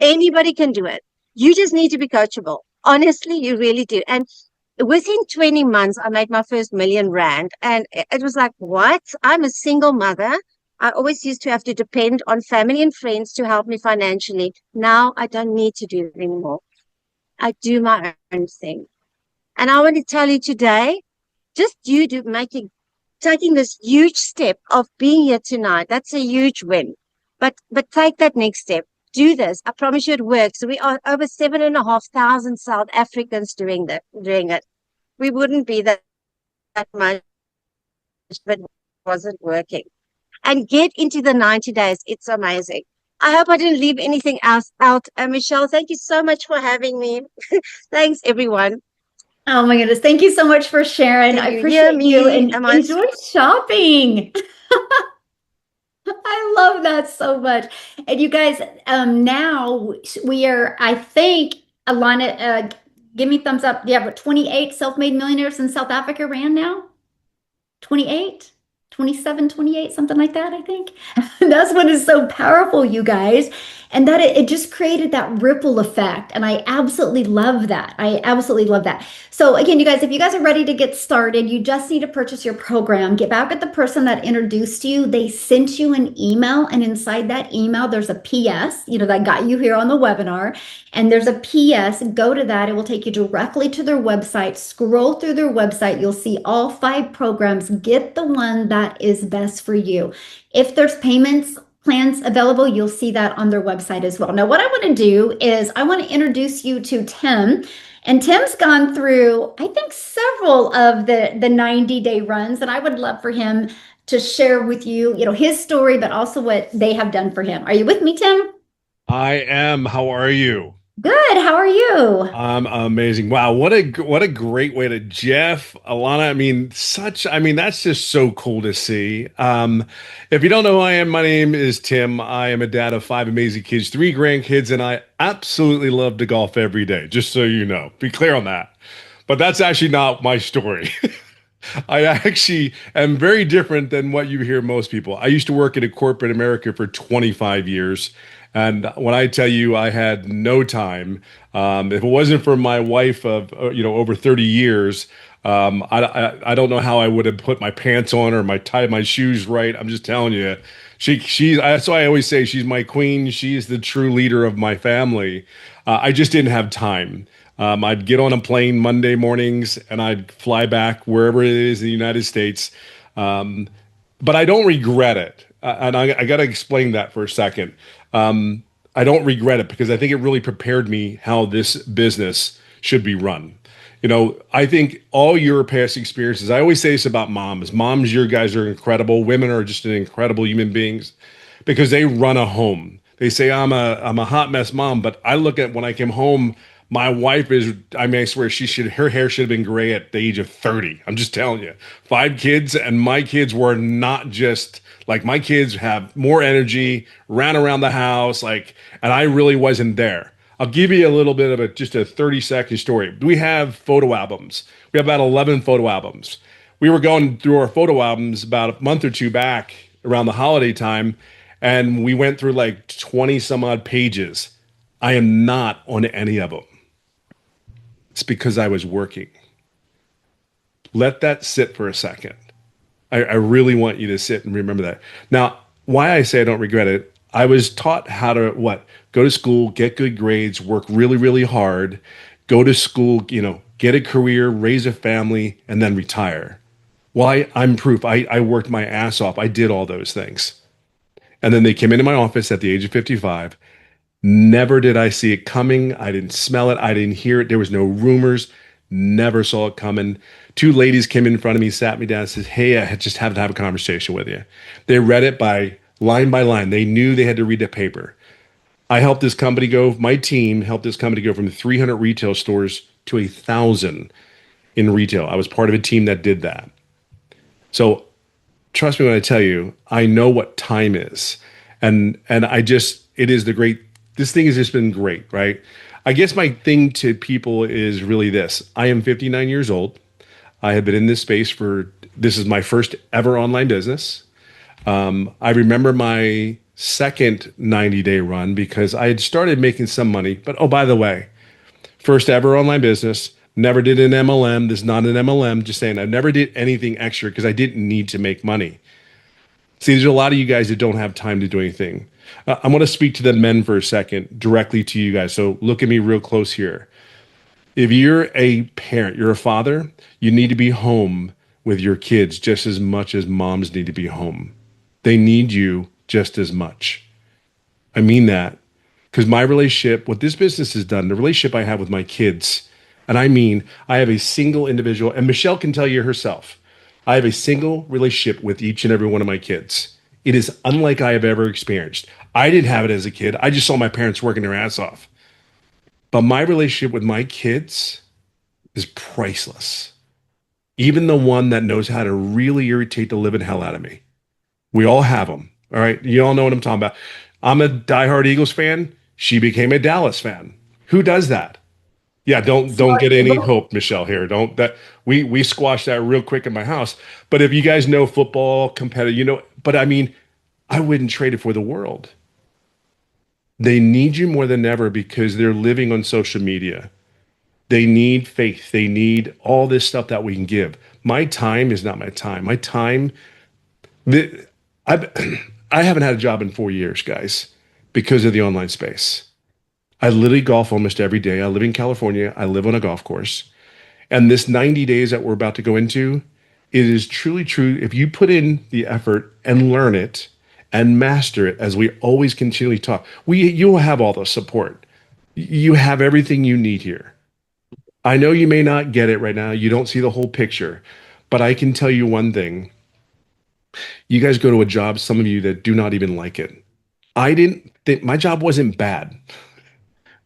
[SPEAKER 3] Anybody can do it. You just need to be coachable. Honestly, you really do. And within 20 months, I made my first 1 million Rand. And it was like, what? I'm a single mother. I always used to have to depend on family and friends to help me financially. Now I don't need to do it anymore. I do my own thing. And I want to tell you today, just you do taking this huge step of being here tonight. That's a huge win. But take that next step. Do this. I promise you it works. We are over 7,500 South Africans doing it. We wouldn't be that much if it wasn't working. And get into the 90 days. It's amazing. I hope I didn't leave anything else out. Michelle, thank you so much for having me. Thanks, everyone.
[SPEAKER 1] Oh my goodness. Thank you so much for sharing.
[SPEAKER 3] Can
[SPEAKER 1] I
[SPEAKER 3] you hear
[SPEAKER 1] appreciate you
[SPEAKER 3] me?
[SPEAKER 1] and
[SPEAKER 3] Am I
[SPEAKER 1] enjoy shopping. I love that so much. And you guys, now we are, I think, Alana, give me thumbs up. Yeah, but 28 self-made millionaires in South Africa ran now. 28, 27, 28, something like that, I think. That's what is so powerful, you guys. And that it just created that ripple effect. And I absolutely love that. I absolutely love that. So again, you guys, if you guys are ready to get started, you just need to purchase your program. Get back at the person that introduced you. They sent you an email, and inside that email, there's a PS, that got you here on the webinar. And there's a PS. Go to that. It will take you directly to their website. Scroll through their website. You'll see all 5 programs. Get the one that is best for you. If there's payments plans available, you'll see that on their website as well. Now, what I want to do is I want to introduce you to Tim. And Tim's gone through, I think, several of the 90-day runs, and I would love for him to share with you, his story, but also what they have done for him. Are you with me, Tim?
[SPEAKER 4] I am. How are you?
[SPEAKER 1] Good. How are you?
[SPEAKER 4] I'm amazing. Wow, what a great way to Jeff, Alana. That's just so cool to see. If you don't know who I am, my name is Tim. I am a dad of 5 amazing kids, 3 grandkids, and I absolutely love to golf every day. Just so you know, be clear on that. But that's actually not my story. I actually am very different than what you hear most people. I used to work in a corporate America for 25 years. And when I tell you I had no time, if it wasn't for my wife of over 30 years, I don't know how I would have put my pants on or tied my shoes right. I'm just telling you, that's why I always say she's my queen. She's the true leader of my family. I just didn't have time. I'd get on a plane Monday mornings and I'd fly back wherever it is in the United States. But I don't regret it. And I got to explain that for a second. I don't regret it because I think it really prepared me how this business should be run. I think all your past experiences, I always say this about moms. Moms, your guys are incredible. Women are just incredible human beings because they run a home. They say I'm a hot mess mom, but I look at when I came home, my wife I swear her hair should have been gray at the age of 30. I'm just telling you. 5 kids, and my kids were not just like my kids have more energy, ran around the house, and I really wasn't there. I'll give you a little bit of just a 30-second story. We have photo albums. We have about 11 photo albums. We were going through our photo albums about a month or 2 back around the holiday time, and we went through 20 some odd pages. I am not on any of them. It's because I was working. Let that sit for a second. I really want you to sit and remember that. Now, why I say I don't regret it, I was taught how to go to school, get good grades, work really, really hard, go to school, get a career, raise a family, and then retire. Well, I'm proof. I worked my ass off. I did all those things. And then they came into my office at the age of 55. Never did I see it coming. I didn't smell it. I didn't hear it. There was no rumors. Never saw it coming. 2 ladies came in front of me, sat me down, and said, "Hey, I just have to have a conversation with you." They read it by line. They knew they had to read the paper. My team helped this company go from 300 retail stores to 1,000 in retail. I was part of a team that did that. So trust me when I tell you, I know what time is. And this thing has just been great, right? I guess my thing to people is really this. I am 59 years old. I have been in this space this is my first ever online business. I remember my second 90-day run because I had started making some money. But oh, by the way, first ever online business, never did an MLM. This is not an MLM, just saying I never did anything extra because I didn't need to make money. See, there's a lot of you guys that don't have time to do anything. I want to speak to the men for a second, directly to you guys. So look at me real close here. If you're a parent, you're a father, you need to be home with your kids just as much as moms need to be home. They need you just as much. I mean that because my relationship, what this business has done, the relationship I have with my kids, and I mean, I have a single individual, and Michelle can tell you herself, I have a single relationship with each and every one of my kids. It is unlike I have ever experienced. I didn't have it as a kid. I just saw my parents working their ass off. But my relationship with my kids is priceless. Even the one that knows how to really irritate the living hell out of me. We all have them. All right. You all know what I'm talking about. I'm a diehard Eagles fan. She became a Dallas fan. Who does that? Yeah, don't
[SPEAKER 1] Smart
[SPEAKER 4] get any
[SPEAKER 1] people.
[SPEAKER 4] hope, Michelle, here. Don't that we squashed that real quick in my house. But if you guys know football competitive, but I mean, I wouldn't trade it for the world. They need you more than ever because they're living on social media. They need faith. They need all this stuff that we can give. My time is not my time. My time, the, I've, I haven't had a job in 4 years, guys, because of the online space. I literally golf almost every day. I live in California. I live on a golf course. And this 90 days that we're about to go into, it is truly true. If you put in the effort and learn it and master it, as we always continually talk, you will have all the support. You have everything you need here. I know you may not get it right now. You don't see the whole picture, but I can tell you one thing. You guys go to a job, some of you that do not even like it. I didn't think my job wasn't bad.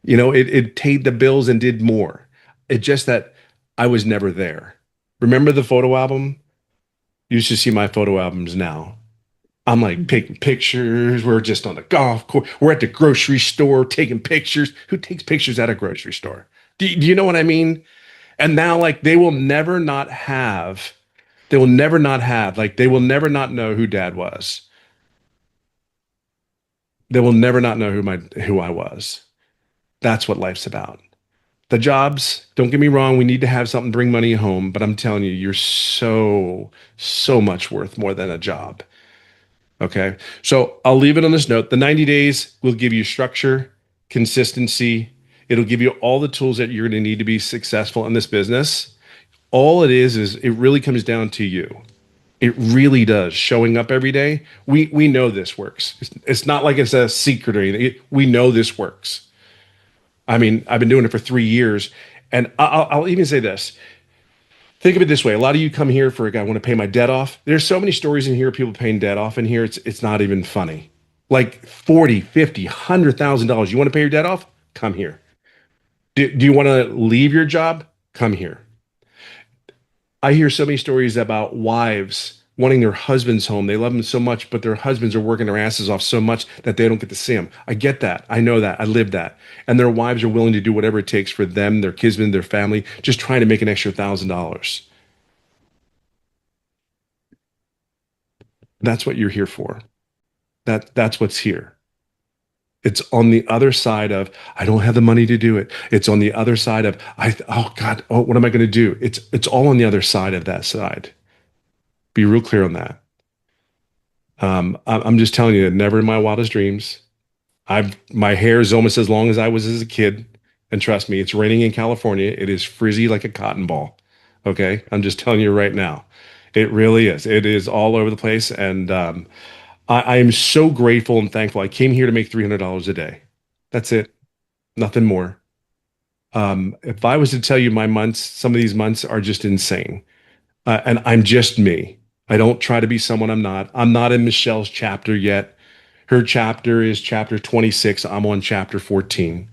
[SPEAKER 4] It paid the bills and did more. It's just that I was never there. Remember the photo album? You should see my photo albums now. I'm like taking pictures. We're just on the golf course. We're at the grocery store taking pictures. Who takes pictures at a grocery store? Do you know what I mean? And now, like, they will never not know who dad was. They will never not know who I was. That's what life's about. The jobs, don't get me wrong, we need to have something to bring money home, but I'm telling you, you're so much worth more than a job. Okay. So I'll leave it on this note. The 90 days will give you structure, consistency. It'll give you all the tools that you're going to need to be successful in this business. All it is it really comes down to you. It really does. Showing up every day. We know this works. It's not like it's a secret or anything. We know this works. I mean, I've been doing it for 3 years, and I'll even say this. Think of it this way. A lot of you come here for, I want to pay my debt off. There's so many stories in here, people paying debt off in here. It's not even funny. Like 40, 50, $100,000. You want to pay your debt off? Come here. Do you want to leave your job? Come here. I hear so many stories about wives wanting their husbands home. They love them so much, but their husbands are working their asses off so much that they don't get to see them. I get that. I know that. I live that. And their wives are willing to do whatever it takes for them, their kids, and their family, just trying to make an extra $1,000. That's what you're here for. That's what's here. It's on the other side of, I don't have the money to do it. It's on the other side of, oh God, what am I going to do? It's all on the other side of that side. Be real clear on that. I'm just telling you that never in my wildest dreams. My hair is almost as long as I was as a kid. And trust me, it's raining in California. It is frizzy like a cotton ball. Okay. I'm just telling you right now. It really is. It is all over the place. And I am so grateful and thankful. I came here to make $300 a day. That's it. Nothing more. If I was to tell you my months, some of these months are just insane. And I'm just me. I don't try to be someone I'm not. I'm not in Michelle's chapter yet. Her chapter is chapter 26. I'm on chapter 14.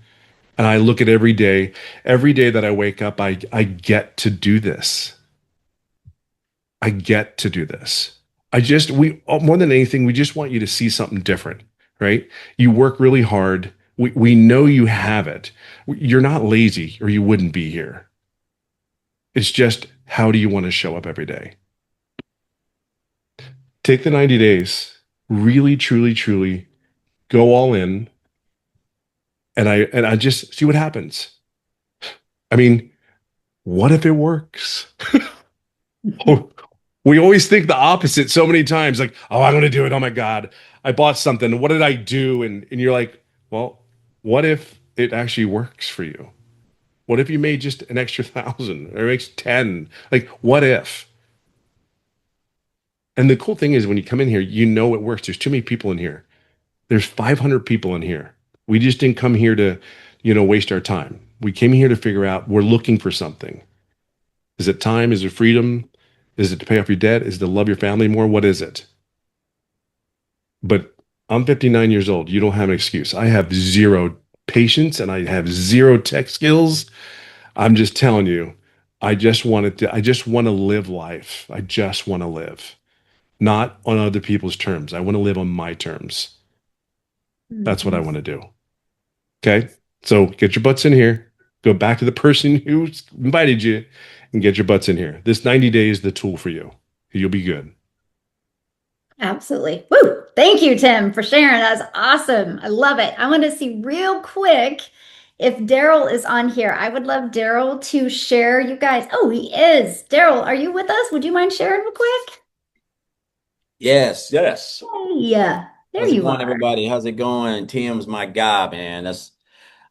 [SPEAKER 4] And I look at every day that I wake up, I get to do this. I get to do this. More than anything, we just want you to see something different, right? You work really hard. We know you have it. You're not lazy or you wouldn't be here. It's just, how do you want to show up every day? Take the 90 days, really, truly, truly go all in. And I just see what happens. I mean, what if it works? We always think the opposite so many times, like, oh, I'm gonna do it. Oh my God. I bought something. What did I do? And you're like, well, what if it actually works for you? What if you made just an extra 1,000 or makes 10? Like, what if? And the cool thing is when you come in here, you know it works. There's too many people in here. There's 500 people in here. We just didn't come here to, waste our time. We came here to figure out we're looking for something. Is it time? Is it freedom? Is it to pay off your debt? Is it to love your family more? What is it? But I'm 59 years old. You don't have an excuse. I have zero patience and I have zero tech skills. I'm just telling you, I just want to live life. I just want to live, not on other people's terms. I want to live on my terms. That's what I want to do. Okay. So get your butts in here. Go back to the person who invited you and get your butts in here. This 90 days is the tool for you. You'll be good.
[SPEAKER 1] Absolutely. Woo! Thank you, Tim, for sharing. That's awesome. I love it. I want to see real quick if Daryl is on here. I would love Daryl to share. You guys, oh, he is. Daryl, are you with us? Would you mind sharing real quick?
[SPEAKER 5] Yes, yes.
[SPEAKER 1] Yeah, there
[SPEAKER 5] How's it
[SPEAKER 1] you
[SPEAKER 5] going,
[SPEAKER 1] are.
[SPEAKER 5] everybody? How's it going? Tim's my guy, man.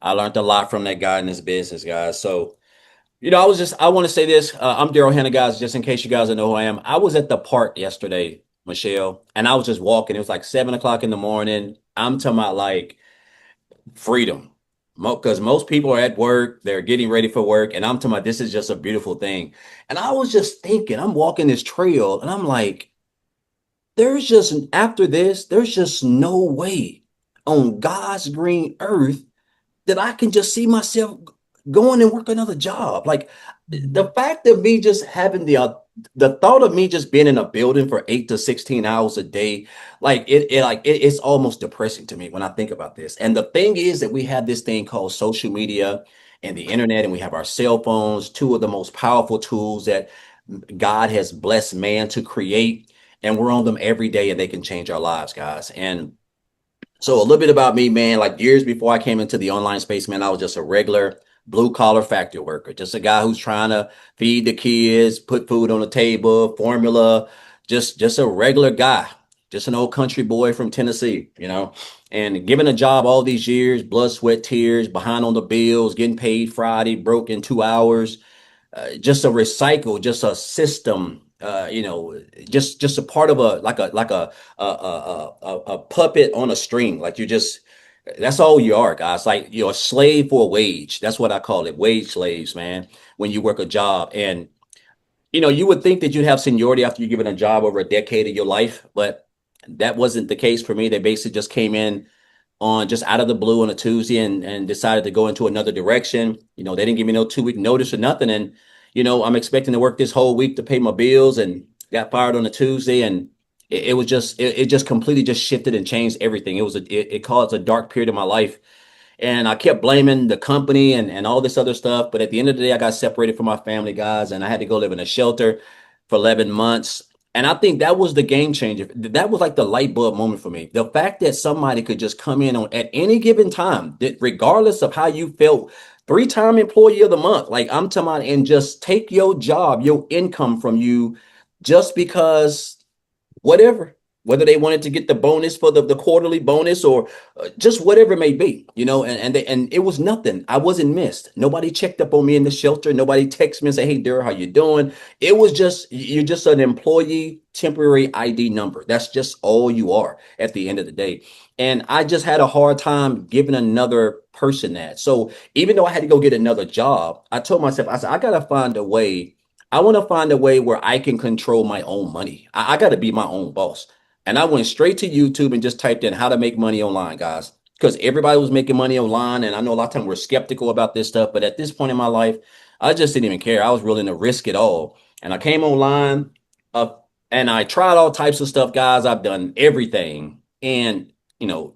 [SPEAKER 5] I learned a lot from that guy in this business, guys. So, I want to say this. I'm Daryl Hannah, guys, just in case you guys don't know who I am. I was at the park yesterday, Michelle, and I was just walking. It was like 7 o'clock in the morning. I'm talking about like freedom. Because most people are at work, they're getting ready for work, and I'm talking about this is just a beautiful thing. And I was just thinking, I'm walking this trail, and I'm like, after this, there's just no way on God's green earth that I can just see myself going and work another job. Like the fact of me just having the thought of me just being in a building for 8 to 16 hours a day, like it's almost depressing to me when I think about this. And the thing is that we have this thing called social media and the internet, and we have our cell phones, two of the most powerful tools that God has blessed man to create, and we're on them every day, and they can change our lives, guys. And so a little bit about me, man. Like years before I came into the online space, man, I was just a regular blue collar factory worker, just a guy who's trying to feed the kids, put food on the table, formula, just a regular guy, just an old country boy from Tennessee. And given a job all these years, blood, sweat, tears, behind on the bills, getting paid Friday, broke in 2 hours, just a recycle, just a system, just a part of a puppet on a string. Like that's all you are, guys. Like you're a slave for a wage. That's what I call it, wage slaves, man. When you work a job, and you would think that you'd have seniority after you're given a job over a decade of your life, but that wasn't the case for me. They basically just came in on just out of the blue on a Tuesday and decided to go into another direction. They didn't give me no 2 week notice or nothing. And, I'm expecting to work this whole week to pay my bills, and got fired on a Tuesday. And it just completely just shifted and changed everything. It caused a dark period of my life. And I kept blaming the company and all this other stuff. But at the end of the day, I got separated from my family, guys, and I had to go live in a shelter for 11 months. And I think that was the game changer. That was like the light bulb moment for me. The fact that somebody could just come in at any given time, that regardless of how you felt, 3-time employee of the month, like I'm talking about, and just take your job, your income from you just because whatever, whether they wanted to get the bonus for the quarterly bonus, or just whatever it may be, and it was nothing. I wasn't missed. Nobody checked up on me in the shelter. Nobody texted me and said, "Hey, Daryl, how you doing?" It was just, you're just an employee temporary ID number. That's just all you are at the end of the day. And I just had a hard time giving another person that. So even though I had to go get another job, I told myself, I said, I got to find a way. I want to find a way where I can control my own money. I got to be my own boss. And I went straight to YouTube and just typed in how to make money online, guys, because everybody was making money online. And I know a lot of times we're skeptical about this stuff, but at this point in my life, I just didn't even care. I was willing to risk it all. And I came online uh, and I tried all types of stuff, guys. I've done everything and,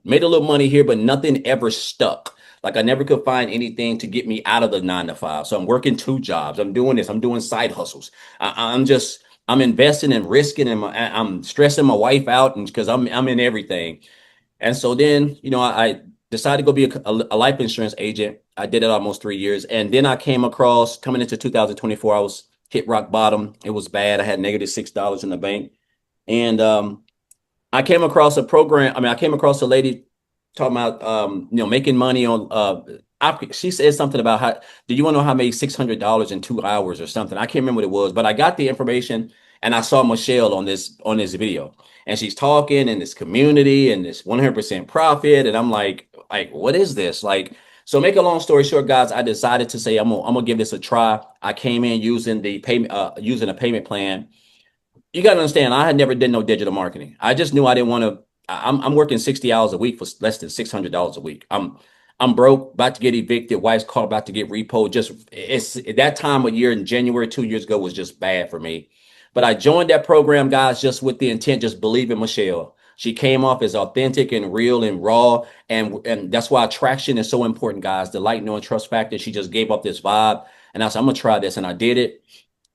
[SPEAKER 5] made a little money here, but nothing ever stuck. Like I never could find anything to get me out of the 9 to 5. So I'm working 2 jobs. I'm doing this. I'm doing side hustles. I'm investing and risking, and I'm stressing my wife out, and because I'm in everything. And so then, I decided to go be a life insurance agent. I did it almost 3 years. And then I came across, coming into 2024, I was hit rock bottom. It was bad. I had -$6 in the bank. And I came across a program. I mean, I came across a lady talking about making money on she said something about how do you want to know how I made $600 in 2 hours or something? I can't remember what it was, but I got the information and I saw Michelle on this video. And she's talking in this community and this 100% profit. And I'm like, what is this? Like, so make a long story short, guys, I decided to say I'm gonna give this a try. I came in using the payment, using a payment plan. You got to understand, I had never did no digital marketing. I just knew I didn't want to. I'm working 60 hours a week for less than $600 a week. I'm broke, about to get evicted. Wife's car about to get repoed. Just it's that time of year in January 2 years ago was just bad for me. But I joined that program, guys, just with the intent, just believe in Michelle. She came off as authentic and real and raw, and that's why attraction is so important, guys. The light, know, and trust factor. She just gave up this vibe, and I said, I'm gonna try this, and I did it.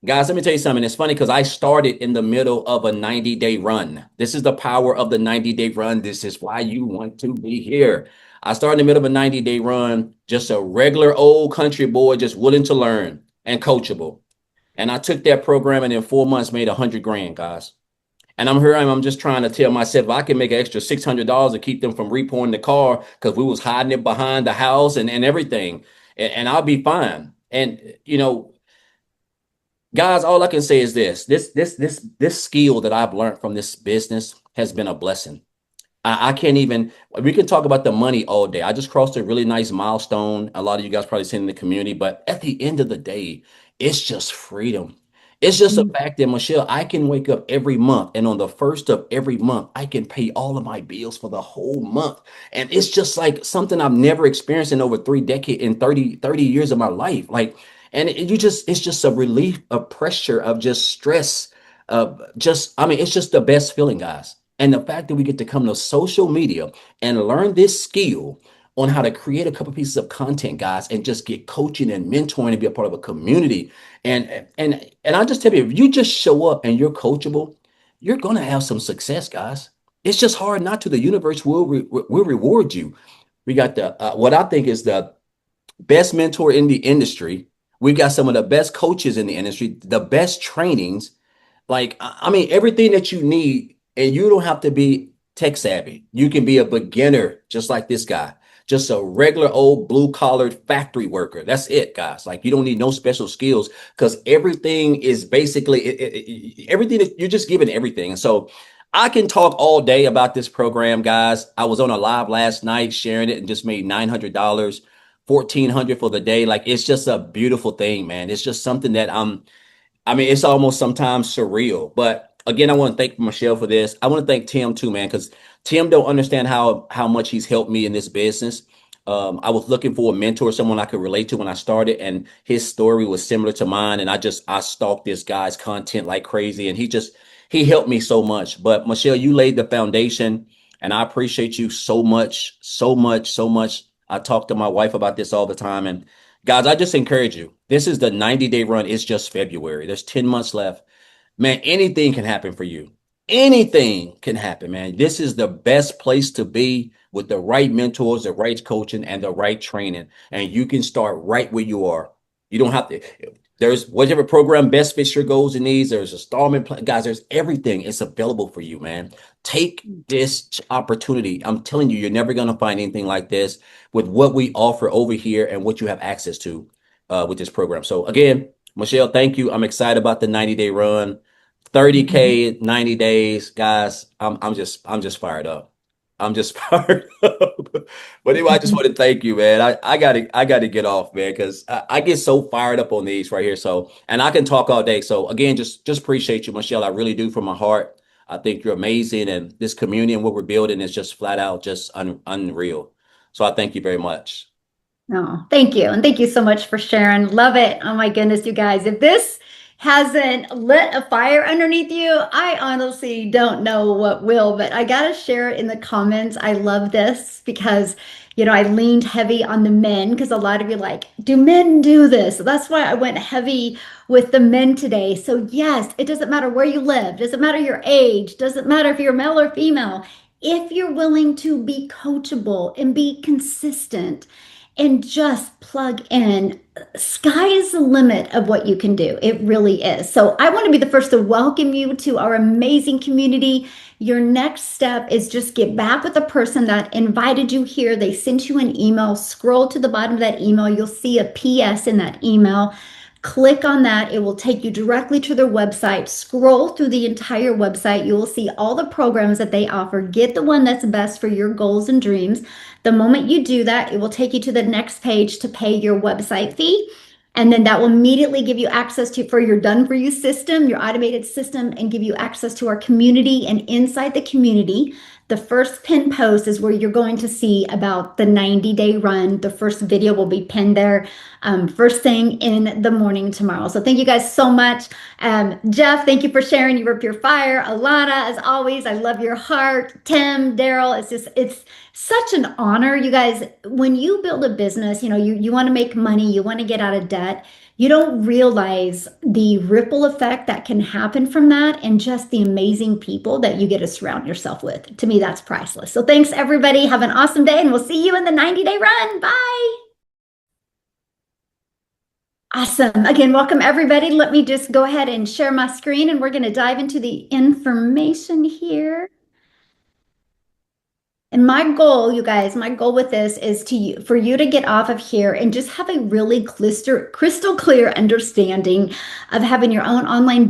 [SPEAKER 5] Guys, let me tell you something. It's funny because I started in the middle of a 90-day run. This is the power of the 90-day run. This is why you want to be here. I started in the middle of a 90-day run, just a regular old country boy, just willing to learn and coachable. And I took that program and in 4 months made 100 grand, guys. And I'm just trying to tell myself I can make an extra $600 to keep them from repoing the car because we was hiding it behind the house and everything. And I'll be fine. And, guys, all I can say is this skill that I've learned from this business has been a blessing. I can't even, we can talk about the money all day. I just crossed a really nice milestone. A lot of you guys probably seen in the community, but at the end of the day, it's just freedom. It's just a fact that, Michelle, I can wake up every month and on the first of every month, I can pay all of my bills for the whole month. And it's just like something I've never experienced in over 3 decades, in 30 years of my life. Like, and it's just a relief of pressure, of just stress, it's just the best feeling, guys. And the fact that we get to come to social media and learn this skill on how to create a couple pieces of content, guys, and just get coaching and mentoring and be a part of a community. And I just tell you, if you just show up and you're coachable, you're gonna have some success, guys. It's just hard not to. The universe will reward you. We got the what I think is the best mentor in the industry. We've got some of the best coaches in the industry, the best trainings. Like, I mean, everything that you need, and you don't have to be tech savvy. You can be a beginner, just like this guy, just a regular old blue collared factory worker. That's it, guys. Like, you don't need no special skills because everything is basically everything that you're just given everything. And so I can talk all day about this program, guys. I was on a live last night sharing it and just made $900. 1,400 for the day. Like, it's just a beautiful thing, man. It's just something that it's almost sometimes surreal. But again, I want to thank Michelle for this. I want to thank Tim too, man, because Tim don't understand how much he's helped me in this business. I was looking for a mentor, someone I could relate to when I started, and his story was similar to mine. And I stalked this guy's content like crazy, and he helped me so much. But Michelle, you laid the foundation, and I appreciate you so much, so much, so much. I talk to my wife about this all the time. And guys, I just encourage you. This is the 90-day run. It's just February. There's 10 months left. Man, anything can happen for you. Anything can happen, man. This is the best place to be with the right mentors, the right coaching, and the right training. And you can start right where you are. You don't have to. There's whatever program best fits your goals and needs. There's a installment plan. Guys, there's everything. It's available for you, man. Take this opportunity. I'm telling you, you're never going to find anything like this with what we offer over here and what you have access to with this program. So again, Michelle, thank you. I'm excited about the 90-day run. 30K, 90 days. Guys, I'm just fired up. I'm just fired up. But anyway, I just want to thank you, man. I gotta get off, man, because I get so fired up on these right here. So, and I can talk all day. So again, just appreciate you, Michelle. I really do from my heart. I think you're amazing, and this community and what we're building is just flat out just unreal. So I thank you very much.
[SPEAKER 1] Oh, thank you. And thank you so much for sharing. Love it. Oh my goodness, you guys. If this hasn't lit a fire underneath you, I honestly don't know what will, but I gotta share it in the comments. I love this because, I leaned heavy on the men because a lot of you like, do men do this? So that's why I went heavy with the men today. So yes, it doesn't matter where you live, doesn't matter your age, doesn't matter if you're male or female. If you're willing to be coachable and be consistent and just plug in. Sky is the limit of what you can do. It really is. So I want to be the first to welcome you to our amazing community. Your next step is just get back with the person that invited you here. They sent you an email. Scroll to the bottom of that email. You'll see a PS in that email. Click on that. It will take you directly to their website. Scroll through the entire website. You will see all the programs that they offer. Get the one that's best for your goals and dreams. The moment you do that, it will take you to the next page to pay your website fee. And then that will immediately give you access for your done for you system, your automated system, and give you access to our community. And inside the community, the first pinned post is where you're going to see about the 90-day run. The first video will be pinned there first thing in the morning tomorrow. So thank you guys so much. Jeff, thank you for sharing. You were pure fire. Alana, as always, I love your heart. Tim, Daryl, it's such an honor. You guys, when you build a business, you want to make money, you want to get out of debt. You don't realize the ripple effect that can happen from that and just the amazing people that you get to surround yourself with. To me, that's priceless. So thanks, everybody. Have an awesome day, and we'll see you in the 90-day run. Bye. Awesome. Again, welcome, everybody. Let me just go ahead and share my screen, and we're going to dive into the information here. And my goal, you guys, my goal with this is for you to get off of here and just have a really crystal clear understanding of having your own online